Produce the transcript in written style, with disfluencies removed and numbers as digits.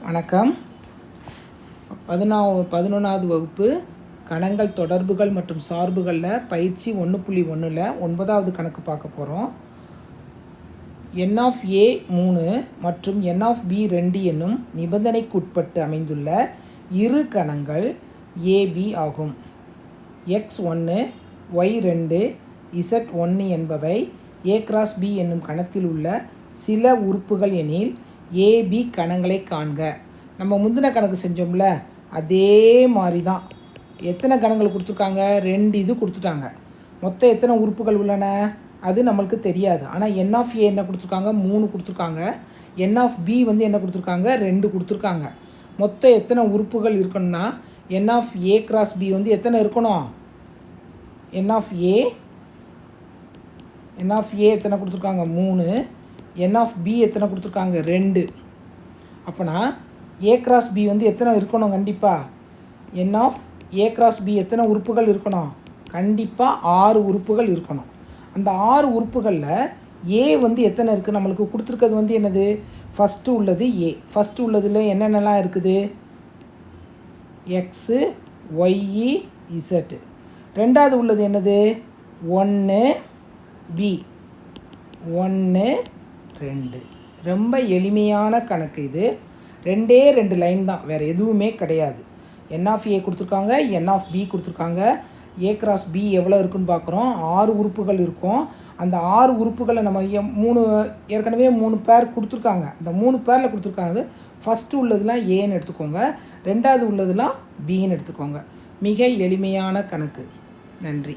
வணக்கம். 11வது வகுப்பு கணங்கள், தொடர்புகள் மற்றும் சார்புகளில் பயிற்சி 1.1ல் 9வது கணக்கு பார்க்க போகிறோம். n of a 3 மற்றும் n of b 2 என்னும் நிபந்தனைக்குட்பட்டு அமைந்துள்ள இரு கணங்கள் ab ஆகும். x1 y2 z1 என்பவை a cross b என்னும் கணத்தில் உள்ள சில உறுப்புகள் எனில் ab கணங்களை காண்க. நம்ம முந்தின கணக்கு செஞ்சோம்ல, அதே மாதிரி தான். எத்தனை கணங்கள் கொடுத்துருக்காங்க? 2 இது கொடுத்துட்டாங்க. மொத்தம் எத்தனை உறுப்புகள் உள்ளன அது நம்மளுக்கு தெரியாது. ஆனால் n of a என்ன கொடுத்துருக்காங்க? 3 கொடுத்துருக்காங்க. n of b வந்து என்ன கொடுத்துருக்காங்க? 2 கொடுத்துருக்காங்க. மொத்தம் எத்தனை உறுப்புகள் இருக்கணும்னா n of a cross b வந்து எத்தனை இருக்கணும்? n of a எத்தனை கொடுத்துருக்காங்க? 3. n of b எத்தனை கொடுத்துருக்காங்க? 2. அப்போனா a cross b வந்து எத்தனை இருக்கணும்? கண்டிப்பாக n of a cross b எத்தனை உறுப்புகள் இருக்கணும்? கண்டிப்பாக 6 உறுப்புகள் இருக்கணும். அந்த 6 உறுப்புகளில் a வந்து எத்தனை இருக்குது? நம்மளுக்கு கொடுத்துருக்கிறது வந்து என்னது? ஃபஸ்ட்டு உள்ளது a. ஃபஸ்ட்டு உள்ளதில் என்னென்னலாம் இருக்குது? x, y, z. ரெண்டாவது உள்ளது என்னது? 1 b. 1 2. ரொம்ப எளிமையான கணக்கு இது. 2 லைன் தான், வேறு எதுவுமே கிடையாது. n of a கொடுத்துருக்காங்க, n of b கொடுத்துருக்காங்க. a cross b எவ்வளோ இருக்குன்னு பார்க்குறோம். 6 உறுப்புகள் இருக்கும். அந்த 6 உறுப்புகளை நம்ம ஏற்கனவே 3 பேர் கொடுத்துருக்காங்க. அந்த 3 பேரில் கொடுத்துருக்காங்க. ஃபஸ்ட்டு உள்ளதுலாம் ஏன்னு எடுத்துக்கோங்க, ரெண்டாவது உள்ளதுலாம் பின்னு எடுத்துக்கோங்க. மிக எளிமையான கணக்கு. நன்றி.